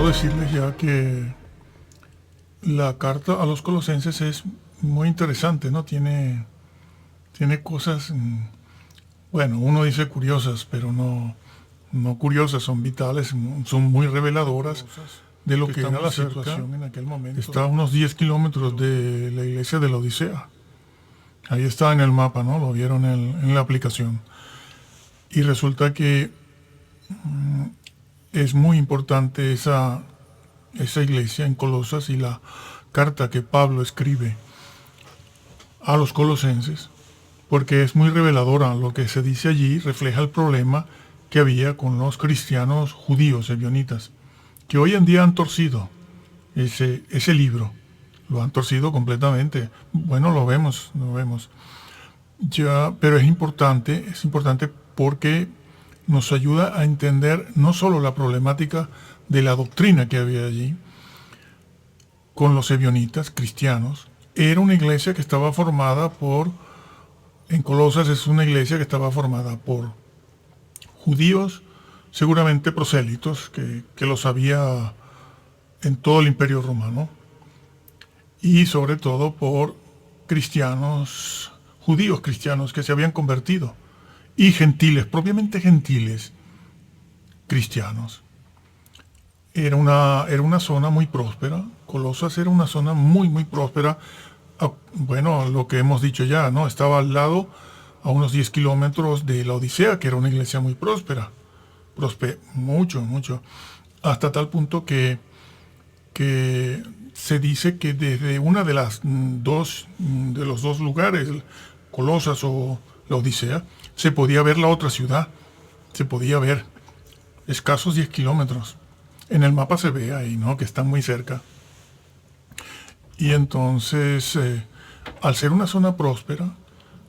decirles ya que la carta a los colosenses es muy interesante, ¿no? Tiene cosas, bueno, uno dice curiosas, pero no curiosas, son vitales, son muy reveladoras de lo que era la situación en aquel momento. Está a unos 10 kilómetros de la iglesia de la Odisea. Ahí está en el mapa, ¿no? Lo vieron en la aplicación. Y resulta que es muy importante esa iglesia en Colosas y la carta que Pablo escribe a los colosenses, porque es muy reveladora. Lo que se dice allí refleja el problema que había con los cristianos judíos ebionitas, que hoy en día han torcido ese libro. Lo han torcido completamente. Bueno, lo vemos. Ya, pero es importante porque nos ayuda a entender no solo la problemática de la doctrina que había allí con los ebionitas cristianos. Era una iglesia que estaba formada en Colosas es una iglesia que estaba formada por judíos, seguramente prosélitos, que los había en todo el Imperio Romano, y sobre todo por cristianos, judíos cristianos que se habían convertido, y gentiles, propiamente gentiles cristianos. Era una zona muy próspera. Colosas era una zona muy próspera. Bueno, lo que hemos dicho ya, ¿no? Estaba al lado, a unos 10 kilómetros de la Odisea, que era una iglesia muy próspera. Mucho. Hasta tal punto que se dice que desde una de de los dos lugares, Colosas o la Odisea, se podía ver la otra ciudad. Se podía ver escasos 10 kilómetros. En el mapa se ve ahí, ¿no? Que están muy cerca. Y entonces, al ser una zona próspera,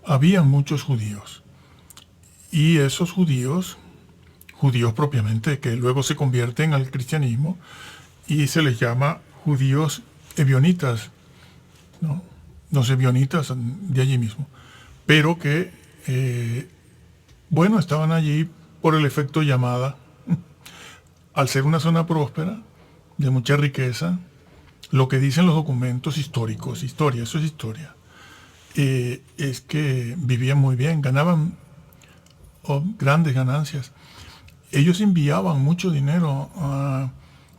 había muchos judíos. Y esos judíos propiamente, que luego se convierten al cristianismo, y se les llama judíos ebionitas, ¿no? Los ebionitas de allí mismo. Pero que, estaban allí por el efecto llamada. Al ser una zona próspera, de mucha riqueza, lo que dicen los documentos históricos, eso es historia, es que vivían muy bien, ganaban grandes ganancias. Ellos enviaban mucho dinero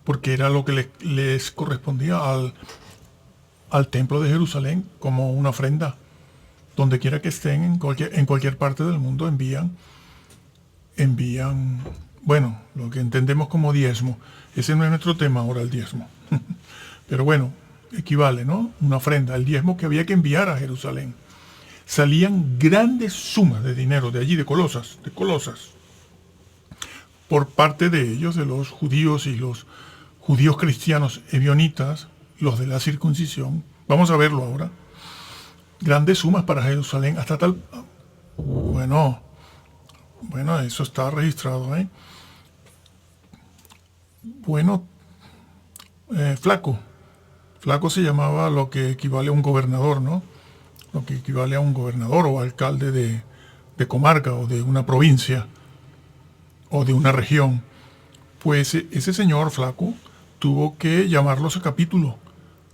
porque era lo que les correspondía al templo de Jerusalén como una ofrenda. Donde quiera que estén, en cualquier parte del mundo, envían, bueno, lo que entendemos como diezmo. Ese no es nuestro tema ahora, el diezmo. Pero bueno, equivale, ¿no? Una ofrenda, el diezmo que había que enviar a Jerusalén. Salían grandes sumas de dinero de allí, de Colosas, por parte de ellos, de los judíos y los judíos cristianos ebionitas, los de la circuncisión. Vamos a verlo ahora. Grandes sumas para Jerusalén, hasta tal... Bueno, eso está registrado, ¿eh? Bueno, Flaco se llamaba lo que equivale a un gobernador, ¿no? Lo que equivale a un gobernador o alcalde de comarca o de una provincia o de una región. Pues ese señor Flaco tuvo que llamarlos a capítulo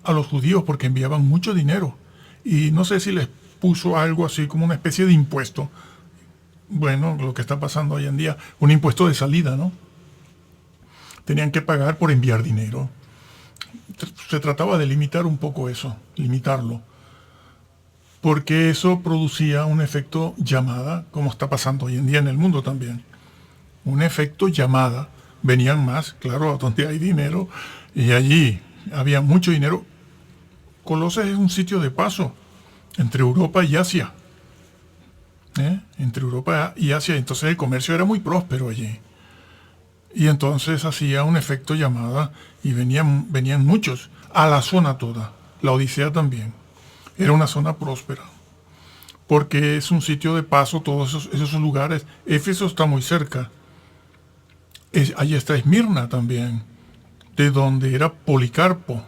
a los judíos porque enviaban mucho dinero. Y no sé si les puso algo así como una especie de impuesto. Bueno, lo que está pasando hoy en día, un impuesto de salida, ¿no? Tenían que pagar por enviar dinero. Se trataba de limitar un poco eso, limitarlo. Porque eso producía un efecto llamada, como está pasando hoy en día en el mundo también. Un efecto llamada. Venían más, claro, a donde hay dinero, y allí había mucho dinero. Colosas es un sitio de paso entre Europa y Asia. Entre Europa y Asia. Entonces el comercio era muy próspero allí. Y entonces hacía un efecto llamada y venían muchos a la zona toda. La Odisea también. Era una zona próspera. Porque es un sitio de paso todos esos lugares. Éfeso está muy cerca. Allí está Esmirna también, de donde era Policarpo.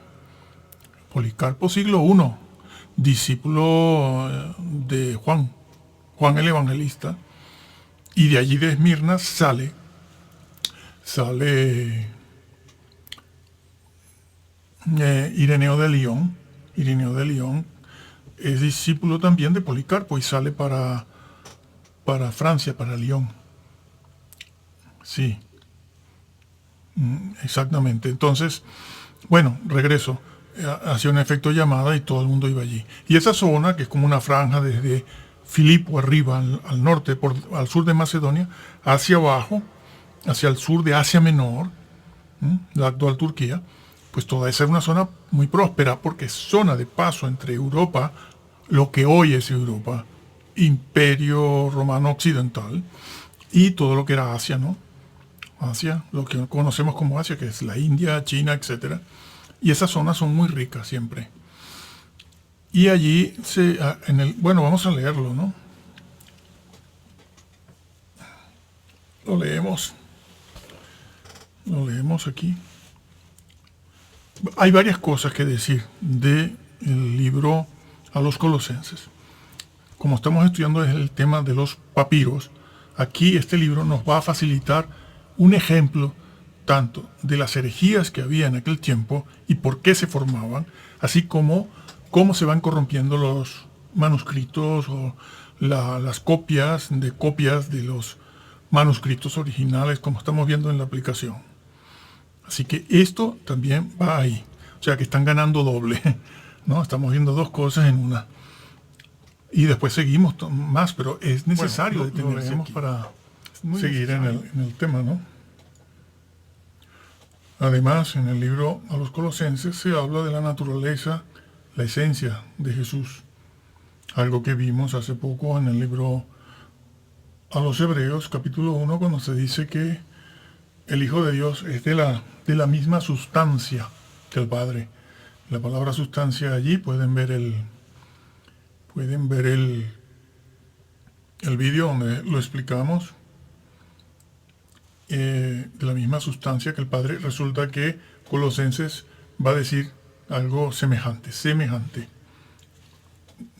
Policarpo siglo I, discípulo de Juan el Evangelista. Y de allí de Esmirna sale Ireneo de Lyon. Ireneo de Lyon es discípulo también de Policarpo y sale para Francia, para Lyon. Sí, exactamente. Entonces, bueno, regreso. Hacía un efecto llamada y todo el mundo iba allí. Y esa zona, que es como una franja desde Filipo arriba, al norte, al sur de Macedonia, hacia abajo, hacia el sur de Asia Menor, la actual Turquía, pues toda esa es una zona muy próspera porque es zona de paso entre Europa, lo que hoy es Europa, Imperio Romano Occidental, y todo lo que era Asia, ¿no? Asia, lo que conocemos como Asia, que es la India, China, etcétera. Y esas zonas son muy ricas siempre. Y allí, bueno, vamos a leerlo, ¿no? Lo leemos. Lo leemos aquí. Hay varias cosas que decir del libro a los Colosenses. Como estamos estudiando el tema de los papiros, aquí este libro nos va a facilitar un ejemplo tanto de las herejías que había en aquel tiempo y por qué se formaban, así como cómo se van corrompiendo los manuscritos o las copias de los manuscritos originales, como estamos viendo en la aplicación. Así que esto también va ahí. O sea que están ganando doble, ¿no? Estamos viendo dos cosas en una. Y después seguimos más, pero es necesario detenerse aquí para seguir en el tema, ¿no? Además, en el libro a los Colosenses se habla de la naturaleza, la esencia de Jesús. Algo que vimos hace poco en el libro a los Hebreos, capítulo 1, cuando se dice que el Hijo de Dios es de la misma sustancia que el Padre. La palabra sustancia allí, pueden ver el vídeo donde lo explicamos. De la misma sustancia que el Padre. Resulta que Colosenses va a decir algo semejante.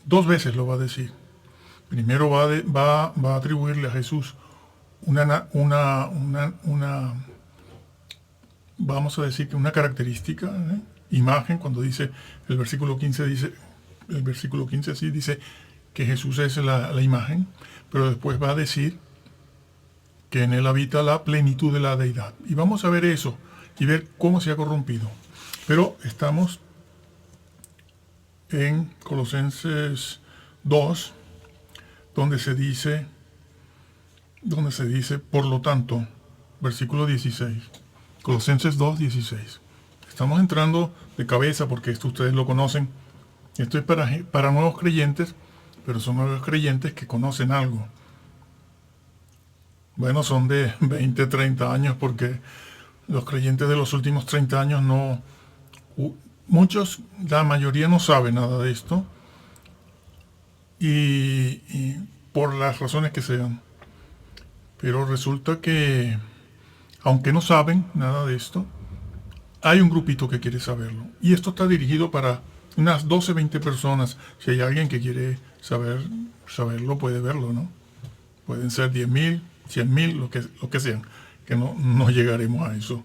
Dos veces lo va a decir. Primero va a atribuirle a Jesús una vamos a decir que una característica, imagen, cuando dice el versículo 15 así dice que Jesús es la imagen, pero después va a decir que en él habita la plenitud de la deidad. Y vamos a ver eso y ver cómo se ha corrompido. Pero estamos en Colosenses 2, donde se dice, por lo tanto, versículo 16. Colosenses 2, 16. Estamos entrando de cabeza porque esto ustedes lo conocen. Esto es para nuevos creyentes, pero son nuevos creyentes que conocen algo. Bueno, son de 20, 30 años porque los creyentes de los últimos 30 años no... Muchos, la mayoría no sabe nada de esto y por las razones que sean. Pero resulta que, aunque no saben nada de esto, hay un grupito que quiere saberlo. Y esto está dirigido para unas 12, 20 personas. Si hay alguien que quiere saberlo, puede verlo, ¿no? Pueden ser 10.000, 100.000, lo que sean, que no llegaremos a eso.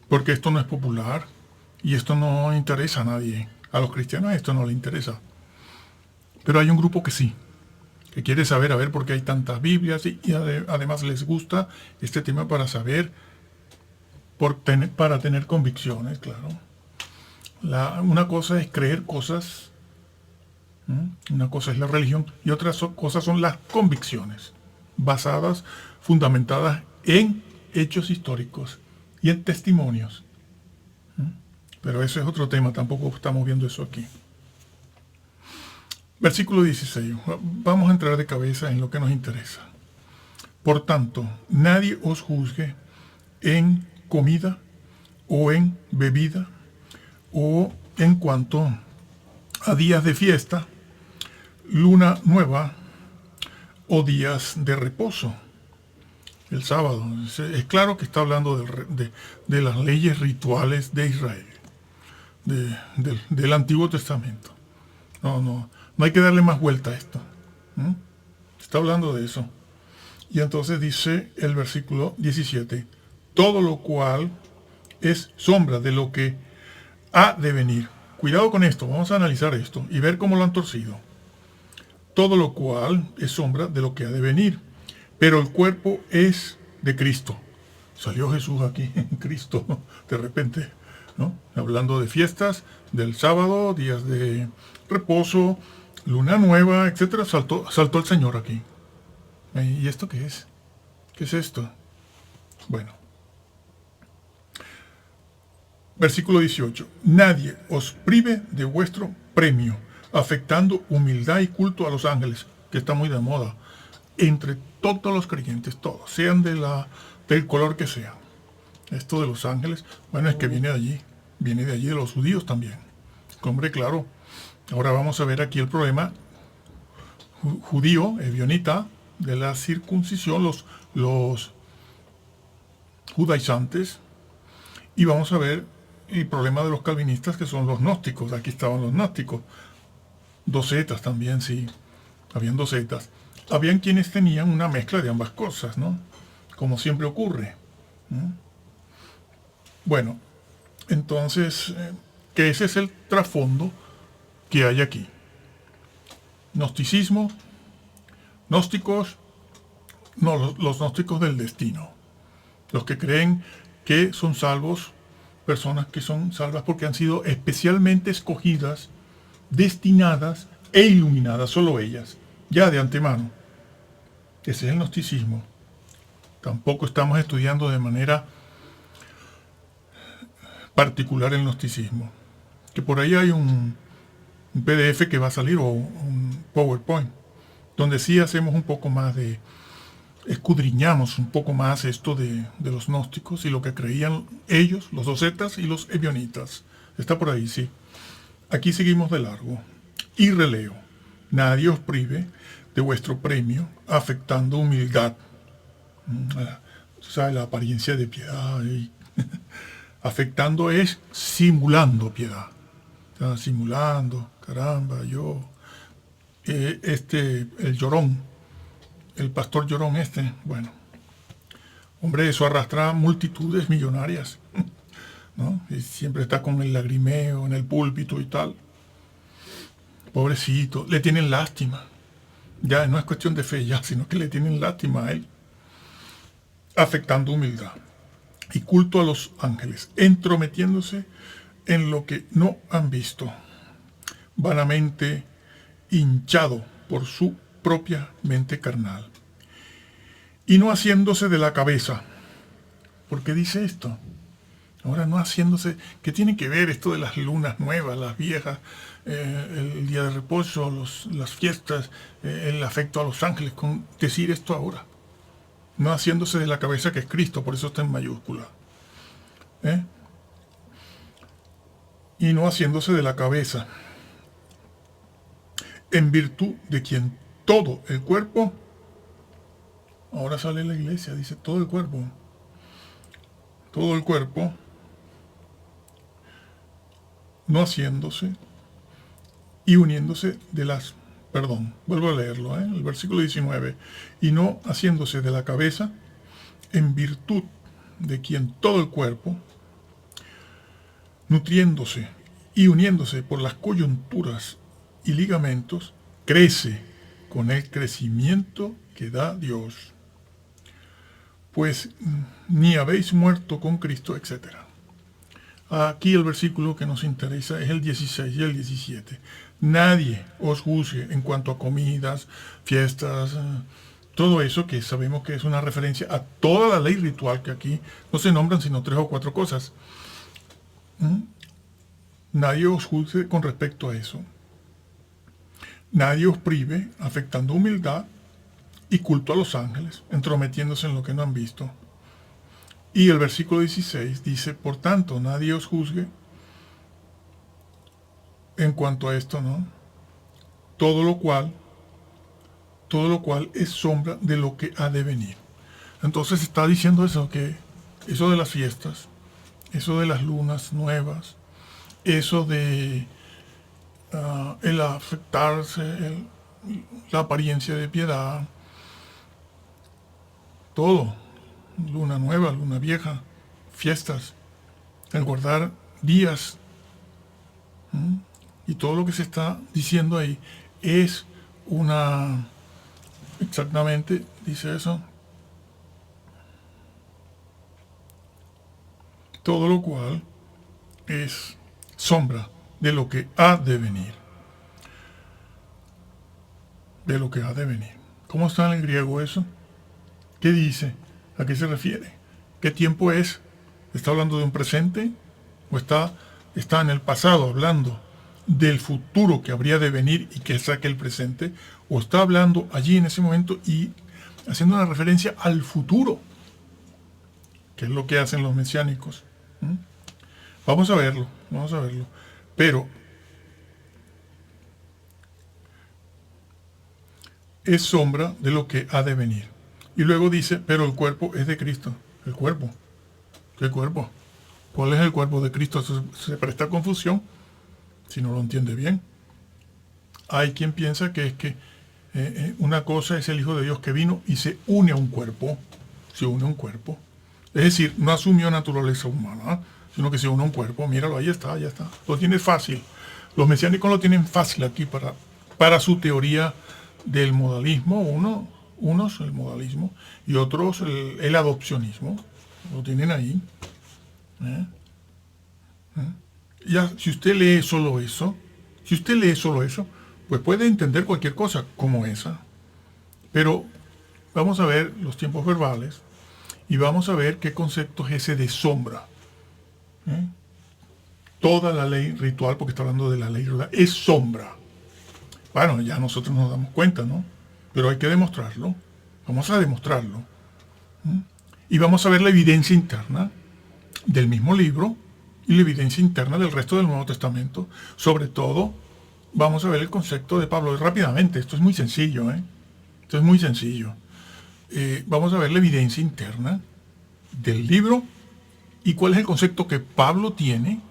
Porque esto no es popular y esto no interesa a nadie. A los cristianos esto no les interesa. Pero hay un grupo que sí, que quiere saber, a ver por qué hay tantas Biblias y además les gusta este tema para saber, para tener convicciones, claro. Una cosa es creer cosas, una cosa es la religión y otras cosas son las convicciones, basadas, fundamentadas en hechos históricos y en testimonios. Pero eso es otro tema, tampoco estamos viendo eso aquí. Versículo 16. Vamos a entrar de cabeza en lo que nos interesa. Por tanto, nadie os juzgue en comida o en bebida o en cuanto a días de fiesta, luna nueva o días de reposo. El sábado. Es claro que está hablando de las leyes rituales de Israel, del Antiguo Testamento. No hay que darle más vuelta a esto. Está hablando de eso. Y entonces dice el versículo 17, todo lo cual es sombra de lo que ha de venir. Cuidado con esto, vamos a analizar esto y ver cómo lo han torcido. Todo lo cual es sombra de lo que ha de venir, pero el cuerpo es de Cristo. Salió Jesús aquí en Cristo de repente, ¿no? Hablando de fiestas, del sábado, días de reposo, luna nueva, etcétera. Saltó el Señor aquí. ¿Y esto qué es? ¿Qué es esto? Bueno. Versículo 18. Nadie os prive de vuestro premio, afectando humildad y culto a los ángeles, que está muy de moda, entre todos los creyentes, todos, sean del color que sean. Esto de los ángeles, bueno, es que viene de allí de los judíos también. Hombre, claro. Ahora vamos a ver aquí el problema judío, evionita, de la circuncisión, los judaizantes, y vamos a ver el problema de los calvinistas, que son los gnósticos. Aquí estaban los gnósticos. Docetas también, sí. Habían docetas. Habían quienes tenían una mezcla de ambas cosas, ¿no? Como siempre ocurre. Bueno, entonces, que ese es el trasfondo que hay aquí. Gnosticismo, gnósticos, no, los gnósticos del destino. Los que creen que son salvos, personas que son salvas porque han sido especialmente escogidas, destinadas e iluminadas, solo ellas, ya de antemano. Ese es el gnosticismo. Tampoco estamos estudiando de manera particular el gnosticismo. Que por ahí hay un PDF que va a salir o un PowerPoint, donde sí hacemos un poco más escudriñamos un poco más esto de los gnósticos y lo que creían ellos, los docetas y los ebionitas. Está por ahí, sí. Aquí seguimos de largo. Y releo. Nadie os prive de vuestro premio, afectando humildad. ¿Sabe? La apariencia de piedad. Afectando es simulando piedad. Simulando, caramba, yo. El llorón. El pastor llorón bueno, hombre, eso arrastra multitudes millonarias, ¿no? Y siempre está con el lagrimeo en el púlpito y tal. Pobrecito, le tienen lástima. Ya no es cuestión de fe ya, sino que le tienen lástima a él. Afectando humildad y culto a los ángeles, entrometiéndose en lo que no han visto, vanamente hinchado por su propia mente carnal, y no haciéndose de la cabeza. ¿Por qué dice esto? Ahora no haciéndose, ¿qué tiene que ver esto de las lunas nuevas, las viejas, el día de reposo, las fiestas, el afecto a los ángeles, con decir esto ahora? No haciéndose de la cabeza, que es Cristo, por eso está en mayúscula. Y no haciéndose de la cabeza, en virtud de quien todo el cuerpo, ahora sale la iglesia, dice todo el cuerpo, no haciéndose y uniéndose vuelvo a leerlo, el versículo 19, y no haciéndose de la cabeza, en virtud de quien todo el cuerpo, nutriéndose y uniéndose por las coyunturas y ligamentos, crece con el crecimiento que da Dios. Pues ni habéis muerto con Cristo, etc. Aquí el versículo que nos interesa es el 16 y el 17. Nadie os juzgue en cuanto a comidas, fiestas, todo eso que sabemos que es una referencia a toda la ley ritual, que aquí no se nombran sino 3 o 4 cosas. Nadie os juzgue con respecto a eso. Nadie os prive, afectando humildad y culto a los ángeles, entrometiéndose en lo que no han visto. Y el versículo 16 dice, por tanto, nadie os juzgue en cuanto a esto, ¿no? Todo lo cual es sombra de lo que ha de venir. Entonces está diciendo eso, que eso de las fiestas, eso de las lunas nuevas, eso de el afectarse, la apariencia de piedad, todo, luna nueva, luna vieja, fiestas, el guardar días Y todo lo que se está diciendo ahí es una... Exactamente, dice eso. Todo lo cual es sombra de lo que ha de venir. De lo que ha de venir. ¿Cómo está en el griego eso? ¿Qué dice? ¿A qué se refiere? ¿Qué tiempo es? ¿Está hablando de un presente? ¿O está en el pasado hablando del futuro que habría de venir y que saque el presente? ¿O está hablando allí en ese momento y haciendo una referencia al futuro? Que es lo que hacen los mesiánicos. Vamos a verlo. Pero es sombra de lo que ha de venir. Y luego dice, pero el cuerpo es de Cristo. ¿El cuerpo? ¿Qué cuerpo? ¿Cuál es el cuerpo de Cristo? Se presta confusión si no lo entiende bien. Hay quien piensa que es que una cosa es el Hijo de Dios que vino y se une a un cuerpo. Se une a un cuerpo. Es decir, no asumió naturaleza humana, sino que se une a un cuerpo. Míralo, ahí está, ya está. Lo tiene fácil. Los mesiánicos lo tienen fácil aquí para su teoría del modalismo. Unos el modalismo y otros el adopcionismo. Lo tienen ahí. Ya, si usted lee solo eso, pues puede entender cualquier cosa como esa. Pero vamos a ver los tiempos verbales y vamos a ver qué concepto es ese de sombra. Toda la ley ritual, porque está hablando de la ley ritual, es sombra. Bueno, ya nosotros nos damos cuenta, ¿no? Pero hay que demostrarlo. Vamos a demostrarlo. Y vamos a ver la evidencia interna del mismo libro y la evidencia interna del resto del Nuevo Testamento. Sobre todo, vamos a ver el concepto de Pablo. Rápidamente, esto es muy sencillo, Esto es muy sencillo. Vamos a ver la evidencia interna del libro y cuál es el concepto que Pablo tiene,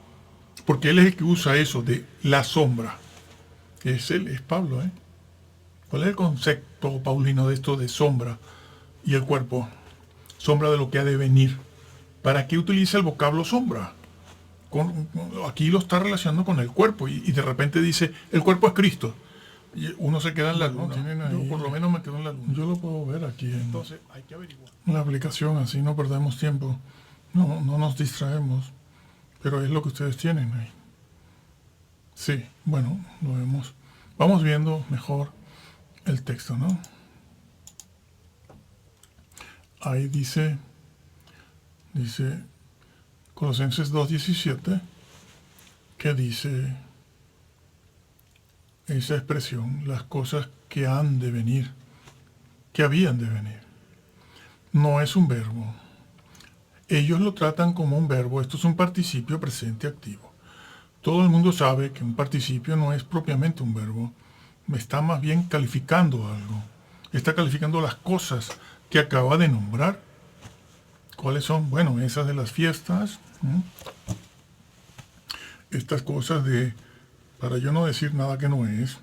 porque él es el que usa eso de la sombra. Es Pablo, ¿Cuál es el concepto paulino de esto de sombra y el cuerpo? Sombra de lo que ha de venir. ¿Para qué utiliza el vocablo sombra? Aquí lo está relacionando con el cuerpo y de repente dice, el cuerpo es Cristo. Y uno se queda en la luna. Yo por lo menos me quedo en la luna. Yo lo puedo ver aquí. Entonces hay que averiguar. La aplicación, así no perdemos tiempo. No nos distraemos. Pero es lo que ustedes tienen ahí. Sí, bueno, lo vemos. Vamos viendo mejor el texto, ¿no? Ahí dice Colosenses 2:17, que dice esa expresión, las cosas que han de venir, que habían de venir. No es un verbo. Ellos lo tratan como un verbo. Esto es un participio presente activo. Todo el mundo sabe que un participio no es propiamente un verbo. Está más bien calificando algo. Está calificando las cosas que acaba de nombrar. ¿Cuáles son? Bueno, esas de las fiestas. Estas cosas de, para yo no decir nada que no es.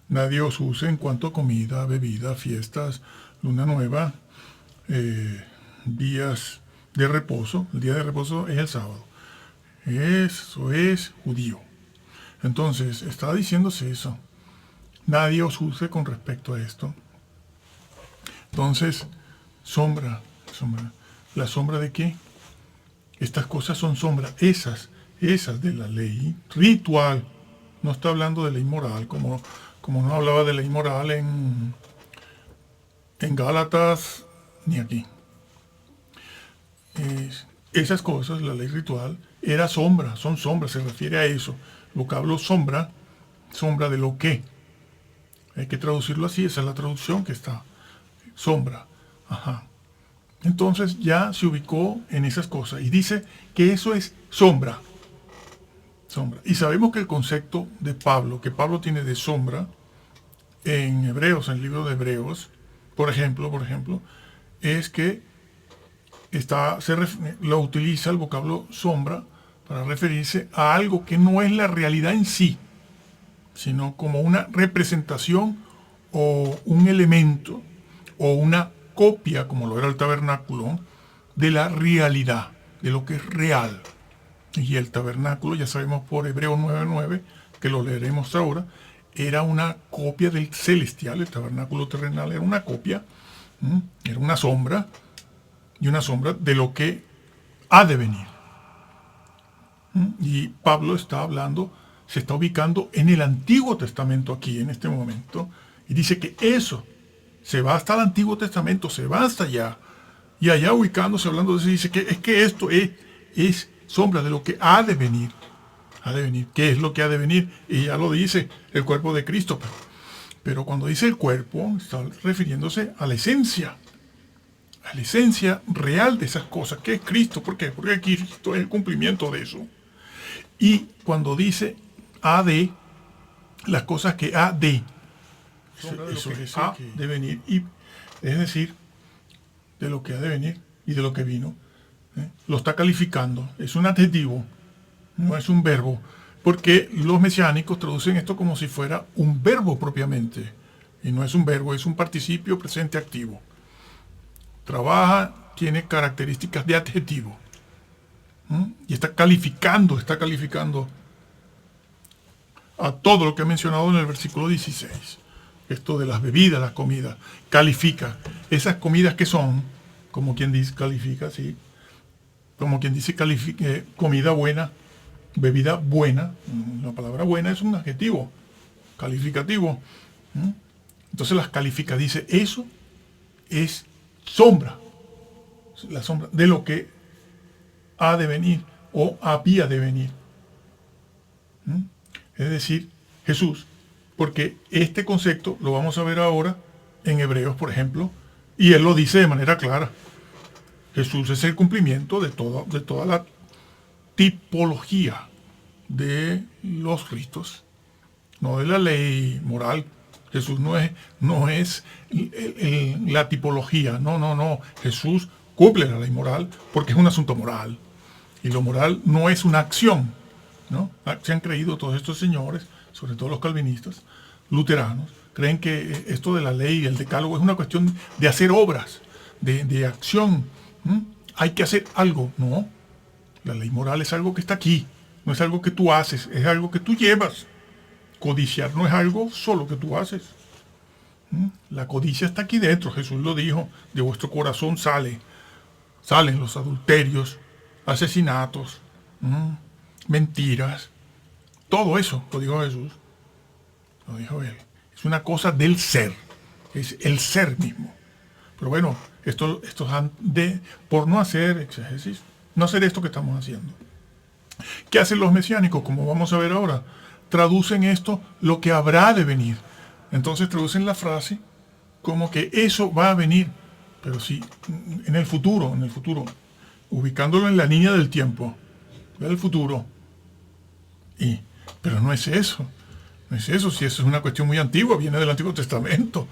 Nadie os use en cuanto a comida, bebida, fiestas, luna nueva, días de reposo. El día de reposo es el sábado. Eso es judío. Entonces, está diciéndose eso. Nadie os use con respecto a esto. Entonces, sombra. ¿La sombra de qué? Estas cosas son sombras, esas de la ley ritual. No está hablando de ley moral, como no hablaba de ley moral en Gálatas ni aquí. Esas cosas, la ley ritual, era sombra, son sombras, se refiere a eso. El vocablo sombra de lo que. Hay que traducirlo así, esa es la traducción que está. Sombra. Ajá. Entonces ya se ubicó en esas cosas y dice que eso es sombra. Y sabemos que el concepto de Pablo, que Pablo tiene de sombra, en Hebreos, en el libro de Hebreos, por ejemplo, es que lo utiliza el vocablo sombra para referirse a algo que no es la realidad en sí, sino como una representación o un elemento o una copia, como lo era el tabernáculo, de la realidad, de lo que es real. Y el tabernáculo, ya sabemos por Hebreos 9:9, que lo leeremos ahora, era una copia del celestial. El tabernáculo terrenal era una copia, era una sombra, y una sombra de lo que ha de venir. Y Pablo está hablando, se está ubicando en el Antiguo Testamento aquí, en este momento, y dice que eso se va hasta el Antiguo Testamento, se va hasta allá, y allá ubicándose, hablando de eso, dice que es que esto es sombra de lo que ha de venir. Ha de venir. ¿Qué es lo que ha de venir? Y ya lo dice el cuerpo de Cristo. Pero cuando dice el cuerpo, está refiriéndose a la esencia real de esas cosas. ¿Qué es Cristo? ¿Por qué? Porque Cristo es el cumplimiento de eso. Y cuando dice ha de, las cosas que ha de, eso es ha de venir. Y es decir, de lo que ha de venir y de lo que vino. Lo está calificando. Es un adjetivo, no es un verbo. Porque los mesiánicos traducen esto como si fuera un verbo propiamente. Y no es un verbo, es un participio presente activo. Trabaja, tiene características de adjetivo. Y está calificando a todo lo que he mencionado en el versículo 16. Esto de las bebidas, las comidas. Califica. Esas comidas que son, como quien dice, califica, sí. Como quien dice, comida buena, bebida buena. La palabra buena es un adjetivo calificativo. Entonces las califica, dice, eso es sombra. La sombra de lo que ha de venir o había de venir. Es decir, Jesús. Porque este concepto lo vamos a ver ahora en Hebreos, por ejemplo, y él lo dice de manera clara. Jesús es el cumplimiento de toda la tipología de los ritos, no de la ley moral. Jesús no es la tipología, no. Jesús cumple la ley moral porque es un asunto moral. Y lo moral no es una acción, ¿no? Se han creído todos estos señores, sobre todo los calvinistas, luteranos, creen que esto de la ley, el decálogo, es una cuestión de hacer obras, de acción. Hay que hacer algo. No, la ley moral es algo que está aquí, no es algo que tú haces, es algo que tú llevas. Codiciar no es algo solo que tú haces. La codicia está aquí dentro, Jesús lo dijo, de vuestro corazón salen los adulterios, asesinatos, mentiras, todo eso, lo dijo Jesús, lo dijo él. Es una cosa del ser, es el ser mismo. Pero bueno, estos por no hacer exégesis, no hacer esto que estamos haciendo. ¿Qué hacen los mesiánicos? Como vamos a ver ahora, traducen esto lo que habrá de venir. Entonces traducen la frase como que eso va a venir, pero sí, en el futuro, ubicándolo en la línea del tiempo, del futuro. Pero no es eso, si eso es una cuestión muy antigua, viene del Antiguo Testamento.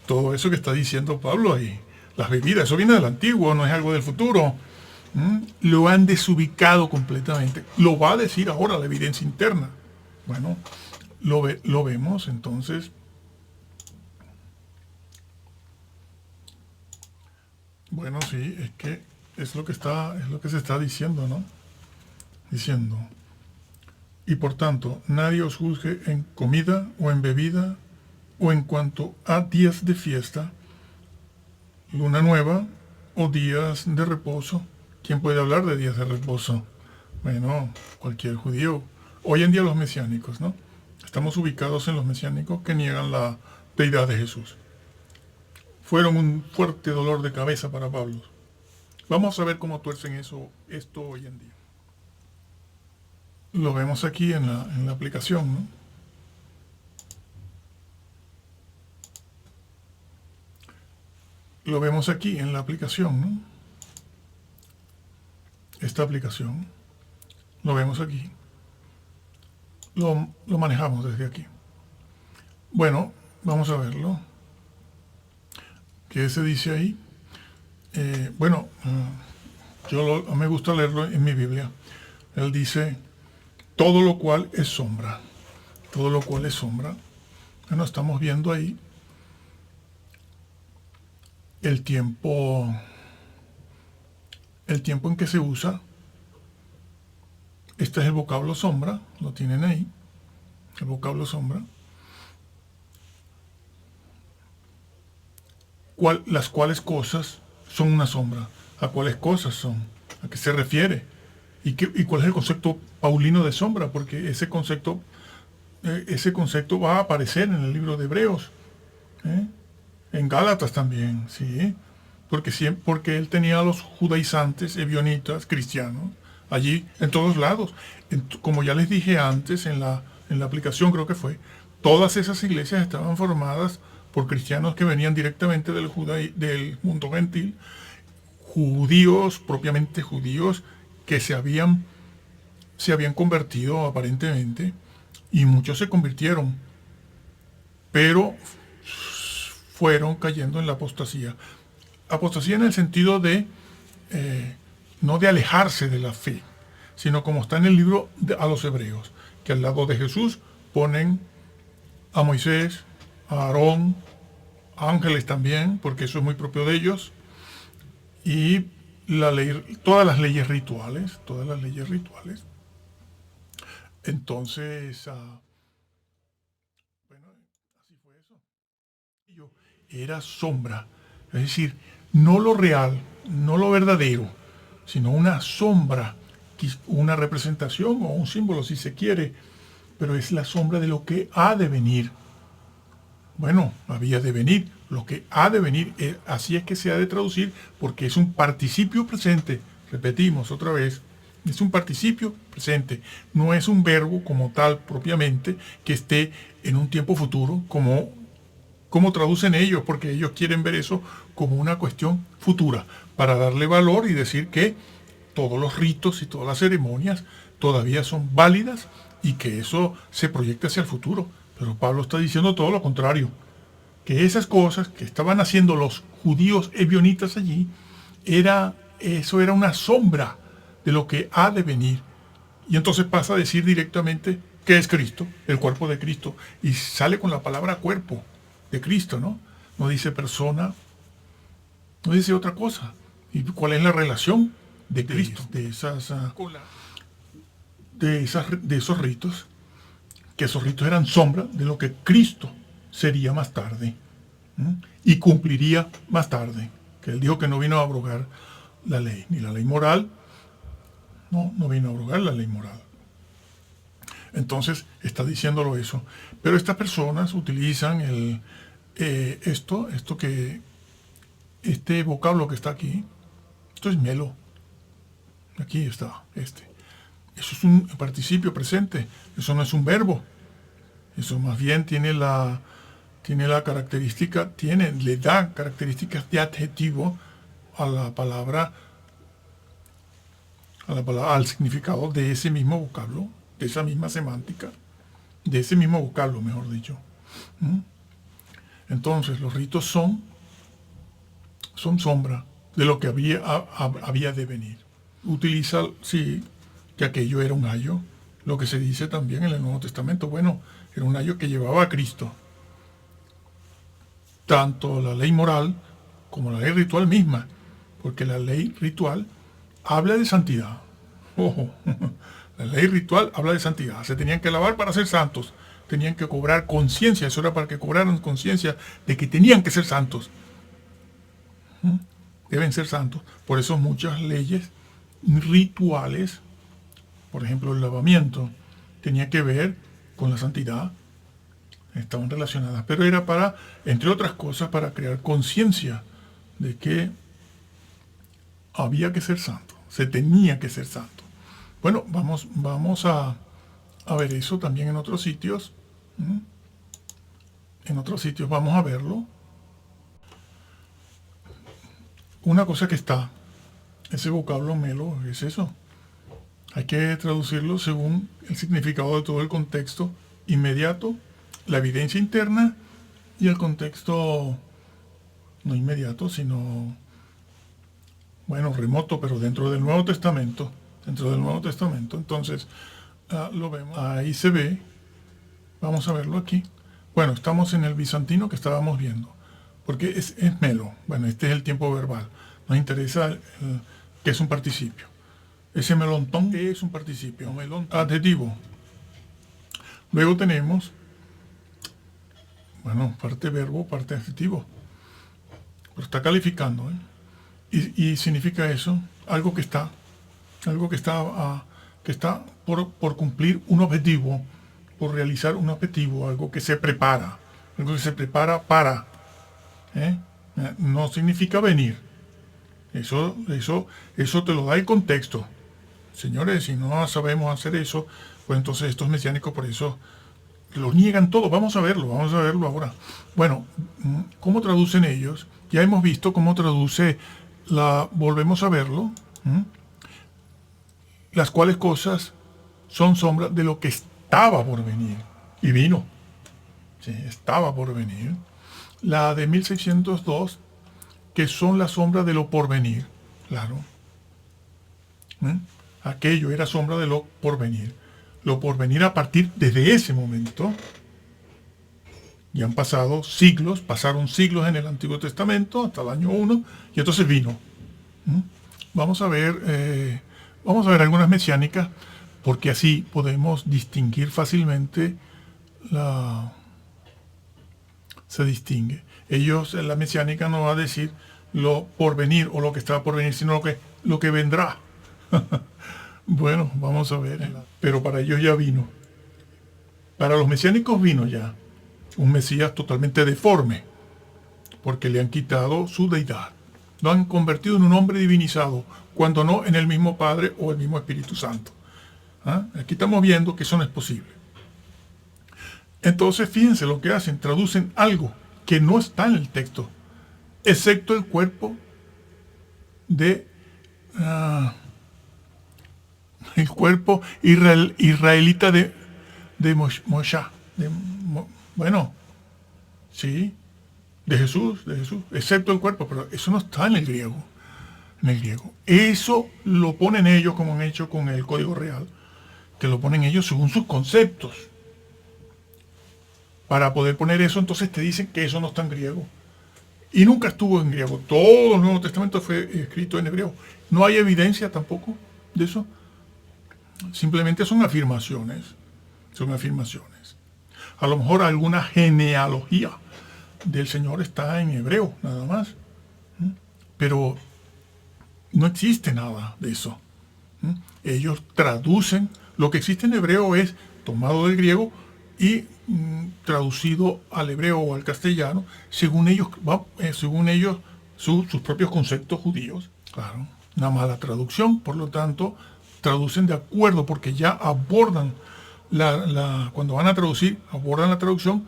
Todo eso que está diciendo Pablo ahí, las bebidas, eso viene del Antiguo, no es algo del futuro. Lo han desubicado completamente. Lo va a decir ahora la evidencia interna. Bueno, lo vemos entonces. Bueno, sí, es que es lo que se está diciendo, ¿no? Diciendo, y por tanto, nadie os juzgue en comida o en bebida o en cuanto a días de fiesta, luna nueva o días de reposo. ¿Quién puede hablar de días de reposo? Bueno, cualquier judío. Hoy en día los mesiánicos, ¿no? Estamos ubicados en los mesiánicos que niegan la deidad de Jesús. Fueron un fuerte dolor de cabeza para Pablo. Vamos a ver cómo tuercen esto hoy en día. Lo vemos aquí en la aplicación, ¿no? Lo vemos aquí en la aplicación, ¿no? Esta aplicación. Lo vemos aquí. Lo manejamos desde aquí. Bueno, vamos a verlo. ¿Qué se dice ahí? Me gusta leerlo en mi Biblia. Él dice, todo lo cual es sombra. Todo lo cual es sombra. Bueno, estamos viendo ahí el tiempo en que se usa Este es el vocablo sombra, lo tienen ahí, el vocablo sombra. Las cuales cosas son una sombra. ¿A cuáles cosas son? ¿A qué se refiere? ¿Y cuál es el concepto paulino de sombra? Porque ese concepto va a aparecer en el libro de Hebreos, ¿eh? En Gálatas también, ¿sí? Porque él tenía a los judaizantes, ebionitas, cristianos, allí en todos lados. Como ya les dije antes en la aplicación, creo que fue, todas esas iglesias estaban formadas por cristianos que venían directamente del mundo gentil, judíos, propiamente judíos, que se habían convertido aparentemente, y muchos se convirtieron, pero fueron cayendo en la apostasía. Apostasía en el sentido de, no de alejarse de la fe, sino como está en el libro a los hebreos, que al lado de Jesús ponen a Moisés, a Aarón, a ángeles también, porque eso es muy propio de ellos, y todas las leyes rituales, Entonces, bueno, así fue eso. Era sombra, es decir, no lo real, no lo verdadero, sino una sombra, una representación o un símbolo si se quiere, pero es la sombra de lo que ha de venir. Bueno, había de venir, lo que ha de venir, así es que se ha de traducir porque es un participio presente, repetimos otra vez, es un participio presente, no es un verbo como tal propiamente que esté en un tiempo futuro como traducen ellos, porque ellos quieren ver eso como una cuestión futura, para darle valor y decir que todos los ritos y todas las ceremonias todavía son válidas y que eso se proyecta hacia el futuro. Pero Pablo está diciendo todo lo contrario, que esas cosas que estaban haciendo los judíos ebionitas allí, eso era una sombra de lo que ha de venir. Y entonces pasa a decir directamente que es Cristo, el cuerpo de Cristo, y sale con la palabra cuerpo de Cristo, ¿no? No dice persona, no dice otra cosa. ¿Y cuál es la relación de Cristo, de esos ritos? Que esos ritos eran sombra de lo que Cristo sería más tarde, ¿sí? Y cumpliría más tarde. Que él dijo que no vino a abrogar la ley, ni la ley moral, no vino a abrogar la ley moral. Entonces está diciéndolo eso. Pero estas personas utilizan este vocablo que está aquí. Esto es melo. Aquí está, Eso es un participio presente. Eso no es un verbo. Eso más bien tiene la característica, le da características de adjetivo a la palabra, al significado de ese mismo vocablo, de esa misma semántica, de ese mismo vocablo, mejor dicho. Entonces, los ritos son sombra de lo que había de venir. Utiliza, sí, que aquello era un ayo, lo que se dice también en el Nuevo Testamento. Bueno, era un ayo que llevaba a Cristo. Tanto la ley moral como la ley ritual misma, porque la ley ritual habla de santidad. Ojo, la ley ritual habla de santidad. Se tenían que lavar para ser santos, tenían que cobrar conciencia, eso era para que cobraran conciencia de que tenían que ser santos. Deben ser santos. Por eso muchas leyes rituales, por ejemplo el lavamiento, tenía que ver con la santidad, estaban relacionadas, pero era para, entre otras cosas, para crear conciencia de que había que ser santo, se tenía que ser santo. Bueno, vamos a ver eso también en otros sitios. En otros sitios vamos a verlo. Una cosa que está, ese vocablo melo, es eso. Hay que traducirlo según el significado de todo el contexto inmediato, la evidencia interna y el contexto no inmediato, sino, bueno, remoto, pero dentro del Nuevo Testamento. Entonces, lo vemos. Ahí se ve. Vamos a verlo aquí. Bueno, estamos en el bizantino que estábamos viendo. Porque es melo. Bueno, este es el tiempo verbal. Nos interesa que es un participio. Ese melontón es un participio, adjetivo. Luego tenemos, bueno, parte verbo, parte adjetivo. Pero está calificando, ¿eh? Y significa eso, algo que está por cumplir un objetivo, por realizar un objetivo, algo que se prepara para, ¿eh? No significa venir. Eso te lo da el contexto. Señores, si no sabemos hacer eso, pues entonces estos mesiánicos por eso lo niegan todo. Vamos a verlo ahora. Bueno, ¿cómo traducen ellos? Ya hemos visto cómo traduce volvemos a verlo. Las cuales cosas son sombra de lo que estaba por venir. Y vino. Sí, estaba por venir. La de 1602, que son la sombra de lo porvenir. Claro. Aquello era sombra de lo porvenir. Lo porvenir a partir desde ese momento. Ya han pasado siglos, pasaron siglos en el Antiguo Testamento, hasta el año 1, y entonces vino. Vamos a ver algunas mesiánicas, porque así podemos distinguir fácilmente se distingue. La mesiánica no va a decir lo por venir o lo que estaba por venir, sino lo que vendrá. Bueno, vamos a ver. Pero para ellos ya vino. Para los mesiánicos vino ya. Un Mesías totalmente deforme, porque le han quitado su deidad. Lo han convertido en un hombre divinizado, cuando no en el mismo Padre o el mismo Espíritu Santo. Aquí estamos viendo que eso no es posible. Entonces, fíjense lo que hacen, traducen algo que no está en el texto, excepto el cuerpo el cuerpo israelita de Moshe. Bueno, sí, de Jesús, excepto el cuerpo, pero eso no está en el griego. Eso lo ponen ellos, como han hecho con el Código Real, que lo ponen ellos según sus conceptos. Para poder poner eso, entonces te dicen que eso no está en griego. Y nunca estuvo en griego. Todo el Nuevo Testamento fue escrito en hebreo. No hay evidencia tampoco de eso. Simplemente son afirmaciones. A lo mejor alguna genealogía del Señor está en hebreo, nada más. Pero no existe nada de eso. Ellos traducen, lo que existe en hebreo es tomado del griego y traducido al hebreo o al castellano, según ellos, sus propios conceptos judíos. Claro, una mala traducción, por lo tanto, traducen de acuerdo, porque ya abordan cuando van a traducir, abordan la traducción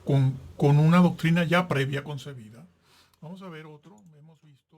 con una doctrina ya previa concebida. Vamos a ver otro, hemos visto.